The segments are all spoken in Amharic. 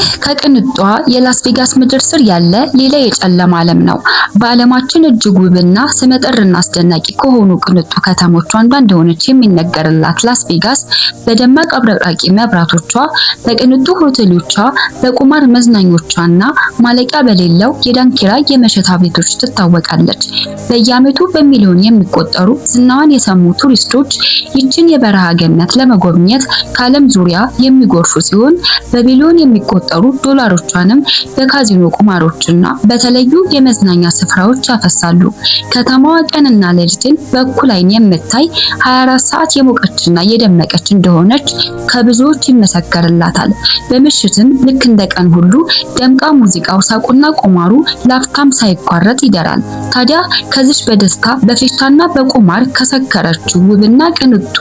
ይህ ከቅንጧ የላስ ቬጋስ ምድር ስር ያለ ሌላ የጨለማ ዓለም ነው። በዓለማችን እጅግ ውብና ስመጥርና አስደናቂ ከሆኑ ቅንጡ ከተሞች አንዷ እንደሆነች የሚነገርላት ላስ ቬጋስ በደማቅ አብረቅራቂ መብራቶቿ፣ በቅንጡ ሆቴሎቿ፣ በቁማር መዝናኞቿና ማለቂያ በሌለው የዳንኪራ የመሸታ ቤቶች ትታወቃለች። በየዓመቱ በሚሊዮን የሚቆጠሩ ዝናዋን የሰሙ ቱሪስቶች ይችን የበረሃ ገነት ለመጎብኘት ከዓለም ዙሪያ የሚጎርፉ ሲሆን በቢሊዮን የሚቆጠሩ ዶላሮቿንም በካዚኖ ቁማሮችና በተለዩ የመዝናኛ ስፍራዎች ያፈሳሉ። ከተማዋ ቀንና ሌሊትን በእኩል ዓይን የምታይ 24 ሰዓት የሞቀችና የደመቀች እንደሆነች ከብዙዎች ይመሰከርላታል። በምሽትም ልክ እንደ ቀን ሁሉ ደምቃ ሙዚቃው፣ ሳቁና ቁማሩ ላፍታም ሳይቋረጥ ይደራል። ታዲያ ከዚች በደስታ በፌሽታና በቁማር ከሰከረችው ውብና ቅንጡ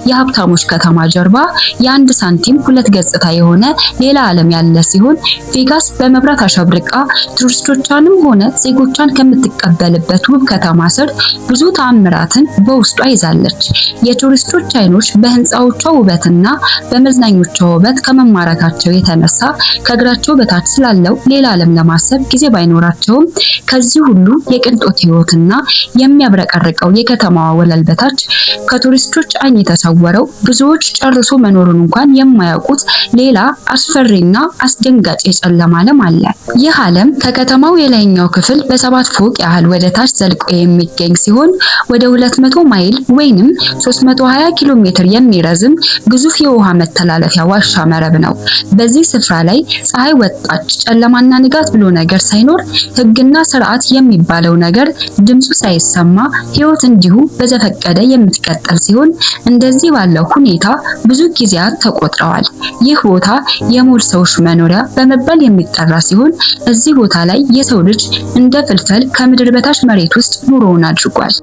የሀብታሞች ከተማ ጀርባ የአንድ ሳንቲም ሁለት ገጽታ የሆነ ሌላ ዓለም ያለ ሲሆን ቬጋስ በመብራት አሸብርቃ ቱሪስቶቿንም ሆነ ዜጎቿን ከምትቀበልበት ውብ ከተማ ስር ብዙ ተአምራትን በውስጧ ይዛለች። የቱሪስቶች አይኖች በህንፃዎቿ ውበትና በመዝናኞቿ ውበት ከመማረካቸው የተነሳ ከእግራቸው በታች ስላለው ሌላ ዓለም ለማሰብ ጊዜ ባይኖራቸውም ከዚህ ሁሉ የቅንጦት ህይወትና የሚያብረቀርቀው የከተማዋ ወለል በታች ከቱሪስቶች አይን የተሰወረው ብዙዎች ጨርሶ መኖሩን እንኳን የማያውቁት ሌላ አስፈሪና አስደንጋጭ የጨለማ ዓለም አለ። ይህ ዓለም ከከተማው የላይኛው ክፍል በ7 ፎቅ ያህል ወደ ታች ዘልቆ የሚገኝ ሲሆን ወደ 200 ማይል ወይንም 320 ኪሎ ሜትር የሚረዝም ግዙፍ የውሃ መተላለፊያ ዋሻ መረብ ነው። በዚህ ስፍራ ላይ ፀሐይ ወጣች፣ ጨለማና ንጋት ብሎ ነገር ሳይኖር ህግና ስርዓት የሚባለው ነገር ድምፁ ሳይሰማ ህይወት እንዲሁ በዘፈቀደ የምትቀጥል ሲሆን እንደዚህ ባለው ሁኔታ ብዙ ጊዜያት ተቆጥረዋል። ይህ ቦታ የሞል ሰዎች መኖሪያ በመባል የሚጠራ ሲሆን እዚህ ቦታ ላይ የሰው ልጅ እንደ ፍልፈል ከምድር በታች መሬት ውስጥ ኑሮውን አድርጓል።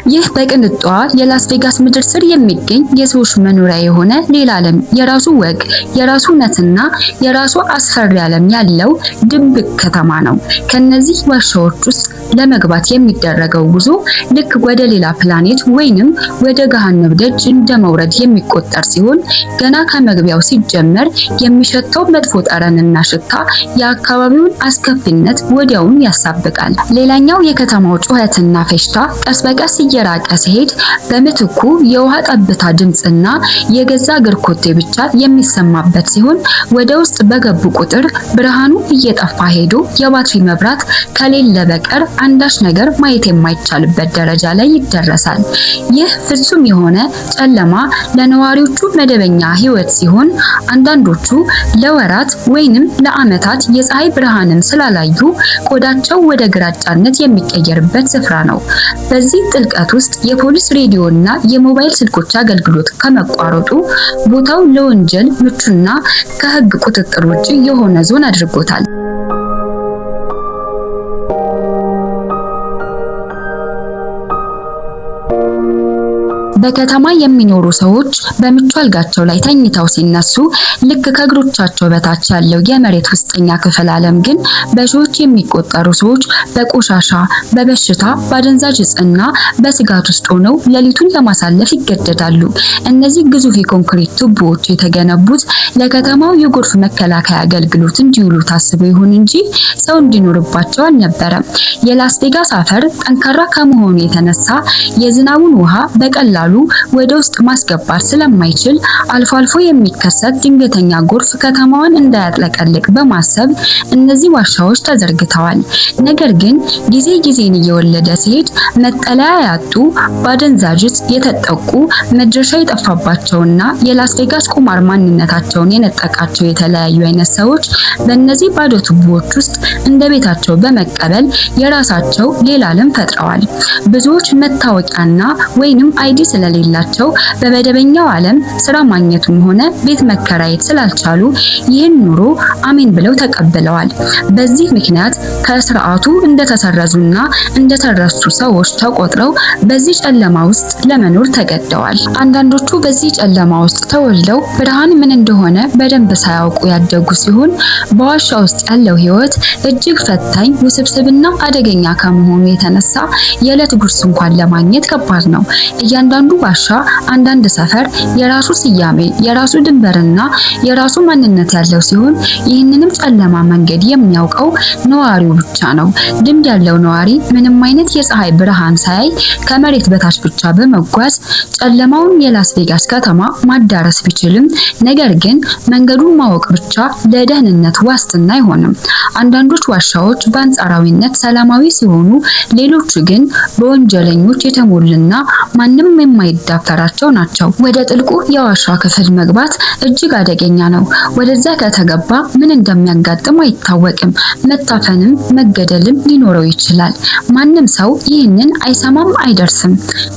ይህ በቅንጧ የላስ ቬጋስ ምድር ስር የሚገኝ የሰዎች መኖሪያ የሆነ ሌላ ዓለም የራሱ ወግ፣ የራሱ እውነትና የራሱ አስፈሪ ዓለም ያለው ድብቅ ከተማ ነው። ከነዚህ ዋሻዎች ውስጥ ለመግባት የሚደረገው ጉዞ ልክ ወደ ሌላ ፕላኔት ወይንም ወደ ገሃነም ደጅ እንደመውረድ የሚቆጠር ሲሆን ገና ከመግቢያው ሲጀመር የሚሸተው መጥፎ ጠረንና ሽታ የአካባቢውን አስከፊነት ወዲያውኑ ያሳብቃል። ሌላኛው የከተማው ጩኸትና ፌሽታ ቀስ በቀስ እየራቀ ሲሄድ በምትኩ የውሃ ጠብታ ድምጽና የገዛ እግር ኮቴ ብቻ የሚሰማበት ሲሆን ወደ ውስጥ በገቡ ቁጥር ብርሃኑ እየጠፋ ሄዶ የባትሪ መብራት ከሌለ በቀር አንዳች ነገር ማየት የማይቻልበት ደረጃ ላይ ይደረሳል። ይህ ፍጹም የሆነ ጨለማ ለነዋሪዎቹ መደበኛ ህይወት ሲሆን አንዳንዶቹ ለወራት ወይንም ለዓመታት የፀሐይ ብርሃንን ስላላዩ ቆዳቸው ወደ ግራጫነት የሚቀየርበት ስፍራ ነው። በዚህ ጥልቀት ውስጥ የፖሊስ ሬዲዮና የሞባይል ስልኮች አገልግሎት ከመቋረጡ ቦታው ለወንጀል ምቹና ከህግ ቁጥጥር ውጪ የሆነ ዞን አድርጎታል። በከተማ የሚኖሩ ሰዎች በምቹ አልጋቸው ላይ ተኝተው ሲነሱ ልክ ከእግሮቻቸው በታች ያለው የመሬት ውስጠኛ ክፍል ዓለም ግን በሺዎች የሚቆጠሩ ሰዎች በቆሻሻ፣ በበሽታ፣ በአደንዛዥ ዕፅና በስጋት ውስጥ ሆነው ሌሊቱን ለማሳለፍ ይገደዳሉ። እነዚህ ግዙፍ የኮንክሪት ቱቦዎች የተገነቡት ለከተማው የጎርፍ መከላከያ አገልግሎት እንዲውሉ ታስበው ይሁን እንጂ ሰው እንዲኖርባቸው አልነበረም። የላስ ቬጋስ አፈር ጠንካራ ከመሆኑ የተነሳ የዝናቡን ውሃ በቀላሉ ወደ ውስጥ ማስገባት ስለማይችል አልፎ አልፎ የሚከሰት ድንገተኛ ጎርፍ ከተማዋን እንዳያጥለቀልቅ በማሰብ እነዚህ ዋሻዎች ተዘርግተዋል። ነገር ግን ጊዜን እየወለደ ሲሄድ መጠለያ ያጡ፣ በአደንዛዥ ዕፅ የተጠቁ፣ መድረሻ የጠፋባቸውና የላስ ቬጋስ ቁማር ማንነታቸውን የነጠቃቸው የተለያዩ አይነት ሰዎች በእነዚህ ባዶ ቱቦዎች ውስጥ እንደ ቤታቸው በመቀበል የራሳቸው ሌላ ዓለም ፈጥረዋል። ብዙዎች መታወቂያና ወይንም አይዲ ስለሌላቸው በመደበኛው ዓለም ስራ ማግኘቱም ሆነ ቤት መከራየት ስላልቻሉ ይህን ኑሮ አሜን ብለው ተቀብለዋል። በዚህ ምክንያት ከስርዓቱ እንደተሰረዙና እንደተረሱ ሰዎች ተቆጥረው በዚህ ጨለማ ውስጥ ለመኖር ተገደዋል። አንዳንዶቹ በዚህ ጨለማ ውስጥ ተወልደው ብርሃን ምን እንደሆነ በደንብ ሳያውቁ ያደጉ ሲሆን በዋሻ ውስጥ ያለው ህይወት እጅግ ፈታኝ፣ ውስብስብና አደገኛ ከመሆኑ የተነሳ የዕለት ጉርስ እንኳን ለማግኘት ከባድ ነው። እያንዳንዱ እያንዳንዱ ዋሻ፣ አንዳንድ ሰፈር የራሱ ስያሜ፣ የራሱ ድንበርና የራሱ ማንነት ያለው ሲሆን ይህንንም ጨለማ መንገድ የሚያውቀው ነዋሪው ብቻ ነው። ልምድ ያለው ነዋሪ ምንም አይነት የፀሐይ ብርሃን ሳያይ ከመሬት በታች ብቻ በመጓዝ ጨለማውን የላስ ቬጋስ ከተማ ማዳረስ ቢችልም ነገር ግን መንገዱን ማወቅ ብቻ ለደህንነት ዋስትና አይሆንም። አንዳንዶች ዋሻዎች በአንጻራዊነት ሰላማዊ ሲሆኑ፣ ሌሎቹ ግን በወንጀለኞች የተሞሉና ማንም የማይዳፈራቸው ናቸው። ወደ ጥልቁ የዋሻ ክፍል መግባት እጅግ አደገኛ ነው። ወደዛ ከተገባ ምን እንደሚያጋጥም አይታወቅም። መታፈንም መገደልም ሊኖረው ይችላል። ማንም ሰው ይህንን አይሰማም፣ አይደርስም።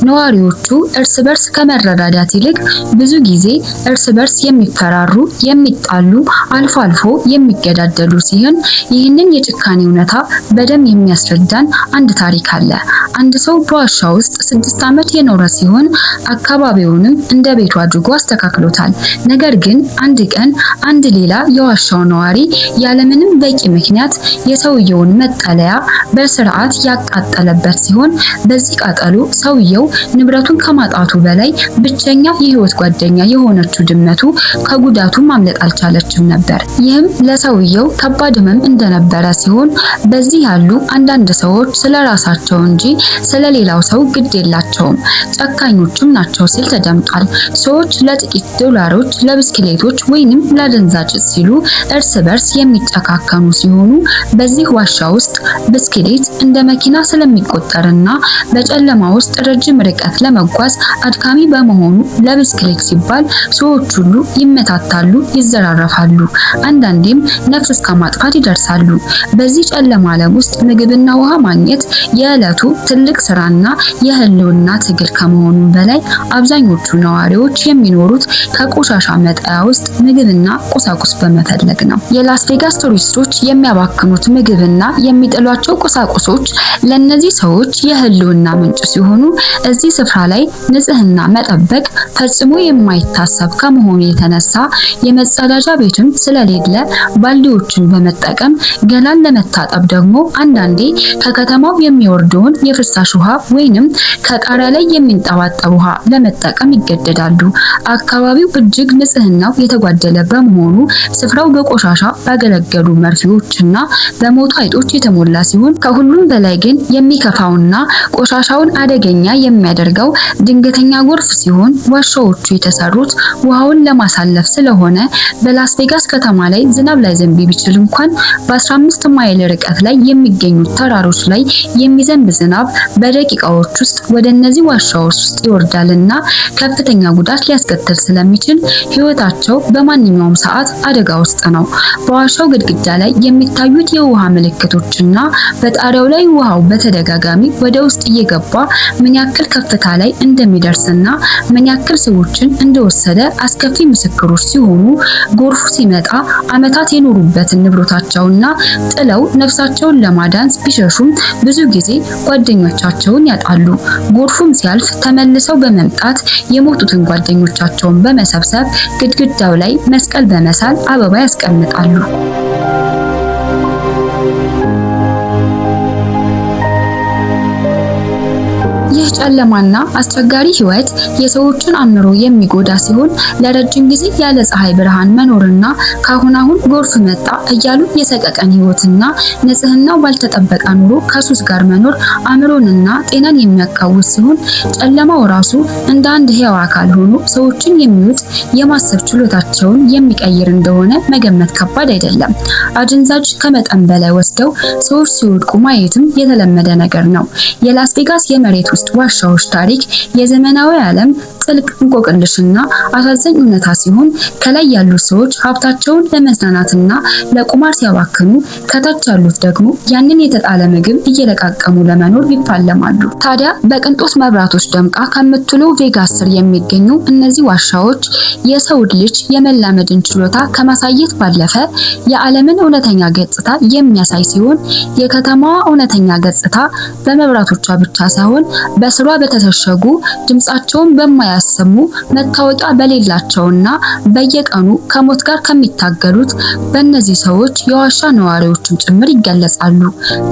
ነዋሪዎቹ እርስ በርስ ከመረዳዳት ይልቅ ብዙ ጊዜ እርስ በርስ የሚፈራሩ፣ የሚጣሉ፣ አልፎ አልፎ የሚገዳደሉ ሲሆን ይህንን የጭካኔ እውነታ በደም የሚያስረዳን አንድ ታሪክ አለ። አንድ ሰው በዋሻ ውስጥ 6 ዓመት የኖረ ሲሆን አካባቢውንም እንደ ቤቱ አድርጎ አስተካክሎታል። ነገር ግን አንድ ቀን አንድ ሌላ የዋሻው ነዋሪ ያለምንም በቂ ምክንያት የሰውየውን መጠለያ በስርዓት ያቃጠለበት ሲሆን በዚህ ቃጠሎ ሰውየው ንብረቱን ከማጣቱ በላይ ብቸኛ የህይወት ጓደኛ የሆነችው ድመቱ ከጉዳቱ ማምለጥ አልቻለችም ነበር። ይህም ለሰውየው ከባድ ህመም እንደነበረ ሲሆን በዚህ ያሉ አንዳንድ ሰዎች ስለራሳቸው እንጂ ስለሌላው ሰው ግድ የላቸውም፣ ጨካኞችም ናቸው ሲል ተደምጧል። ሰዎች ለጥቂት ዶላሮች ለብስክሌቶች ወይንም ለአደንዛዥ ሲሉ እርስ በርስ የሚጨካከኑ ሲሆኑ በዚህ ዋሻ ውስጥ ብስክሌት እንደ መኪና ስለሚቆጠርና በጨለማ ውስጥ ረጅም ርቀት ለመጓዝ አድካሚ በመሆኑ ለብስክሌት ሲባል ሰዎች ሁሉ ይመታታሉ፣ ይዘራረፋሉ፣ አንዳንዴም ነፍስ እስከ ማጥፋት ይደርሳሉ። በዚህ ጨለማ ዓለም ውስጥ ምግብና ውሃ ማግኘት የዕለቱ ትልቅ ስራና የህልውና ትግል ከመሆኑ በላይ አብዛኞቹ ነዋሪዎች የሚኖሩት ከቆሻሻ መጣያ ውስጥ ምግብና ቁሳቁስ በመፈለግ ነው። የላስ ቬጋስ ቱሪስቶች የሚያባክኑት ምግብና የሚጥሏቸው ቁሳቁሶች ለነዚህ ሰዎች የህልውና ምንጭ ሲሆኑ እዚህ ስፍራ ላይ ንጽህና መጠበቅ ፈጽሞ የማይታሰብ ከመሆኑ የተነሳ የመጸዳጃ ቤትም ስለሌለ ባልዲዎችን በመጠቀም ገላን ለመታጠብ ደግሞ አንዳንዴ ከከተማው የሚወርደውን የፍሳሽ ውሃ ወይንም ከጣሪያ ላይ የሚንጠባጠብ ውሃ ለመጠቀም ይገደዳሉ። አካባቢው እጅግ ንጽህናው የተጓደለ በመሆኑ ስፍራው በቆሻሻ ባገለገሉ መርፌዎችና በሞቱ አይጦች የተሞላ ሲሆን ከሁሉም በላይ ግን የሚከፋውና ቆሻሻውን አደገኛ የሚያደርገው ድንገተኛ ጎርፍ ሲሆን ዋሻዎቹ የተሰሩት ውሃውን ለማሳለፍ ስለሆነ በላስ ቬጋስ ከተማ ላይ ዝናብ ላይ ዘንብ ቢችል እንኳን በ15 ማይል ርቀት ላይ የሚገኙት ተራሮች ላይ የሚዘንብ ዝናብ በደቂቃዎች ውስጥ ወደ እነዚህ ዋሻዎች ውስጥ ይወርዳልና ከፍተኛ ጉዳት ሊያስከትል ስለሚችል ህይወታቸው በማንኛውም ሰዓት አደጋ ውስጥ ነው። በዋሻው ግድግዳ ላይ የሚታዩት የውሃ ምልክቶችና በጣሪያው ላይ ውሃው በተደጋጋሚ ወደ ውስጥ እየገባ ምን ያክል ከፍታ ላይ እንደሚደርስና ምን ያክል ሰዎችን እንደወሰደ አስከፊ ምስክሮች ሲሆኑ ጎርፉ ሲመጣ ዓመታት የኖሩበትን ንብረታቸውና ጥለው ነፍሳቸውን ለማዳን ቢሸሹም ብዙ ጊዜ ጓደኞቻቸውን ያጣሉ። ጎርፉም ሲያልፍ ተመልሰው በመምጣት የሞቱትን ጓደኞቻቸውን በመሰብሰብ ግድግዳው ላይ መስቀል በመሳል አበባ ያስቀምጣሉ። ይህ ጨለማና አስቸጋሪ ህይወት የሰዎችን አእምሮ የሚጎዳ ሲሆን ለረጅም ጊዜ ያለ ፀሐይ ብርሃን መኖርና ካሁን አሁን ጎርፍ መጣ እያሉ የሰቀቀን ህይወትና ንጽህናው ባልተጠበቀ ኑሮ ከሱስ ጋር መኖር አእምሮንና ጤናን የሚያቃውስ ሲሆን ጨለማው ራሱ እንደ አንድ ህያው አካል ሆኖ ሰዎችን የሚውጥ የማሰብ ችሎታቸውን የሚቀይር እንደሆነ መገመት ከባድ አይደለም። አደንዛዥ ከመጠን በላይ ወስደው ሰዎች ሲወድቁ ማየትም የተለመደ ነገር ነው። የላስ ቬጋስ የመሬት ውስጥ ዋሻዎች ታሪክ የዘመናዊ ዓለም ጥልቅ እንቆቅልሽና አሳዛኝ እውነታ ሲሆን ከላይ ያሉት ሰዎች ሀብታቸውን ለመዝናናትና ለቁማር ሲያባክኑ ከታች ያሉት ደግሞ ያንን የተጣለ ምግብ እየለቃቀሙ ለመኖር ይፋለማሉ። ታዲያ በቅንጦት መብራቶች ደምቃ ከምትውለው ቬጋስ ስር የሚገኙ እነዚህ ዋሻዎች የሰው ልጅ የመላመድን ችሎታ ከማሳየት ባለፈ የዓለምን እውነተኛ ገጽታ የሚያሳይ ሲሆን የከተማዋ እውነተኛ ገጽታ በመብራቶቿ ብቻ ሳይሆን በስሯ በተሸሸጉ ድምጻቸውን በማያ ሳያሰሙ መታወቂያ በሌላቸውና በየቀኑ ከሞት ጋር ከሚታገሉት በእነዚህ ሰዎች የዋሻ ነዋሪዎችም ጭምር ይገለጻሉ።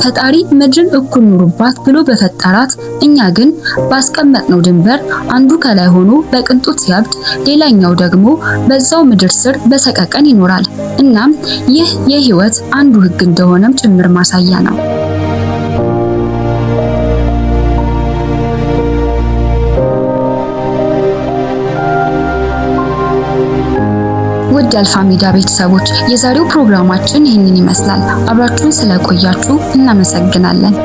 ፈጣሪ ምድርን እኩል ኑሩባት ብሎ በፈጠራት እኛ ግን ባስቀመጥነው ድንበር አንዱ ከላይ ሆኖ በቅንጦት ሲያብድ፣ ሌላኛው ደግሞ በዛው ምድር ስር በሰቀቀን ይኖራል። እናም ይህ የህይወት አንዱ ህግ እንደሆነም ጭምር ማሳያ ነው። ውድ የአልፋ ሚዲያ ቤተሰቦች የዛሬው ፕሮግራማችን ይህንን ይመስላል። አብራችሁን ስለቆያችሁ እናመሰግናለን።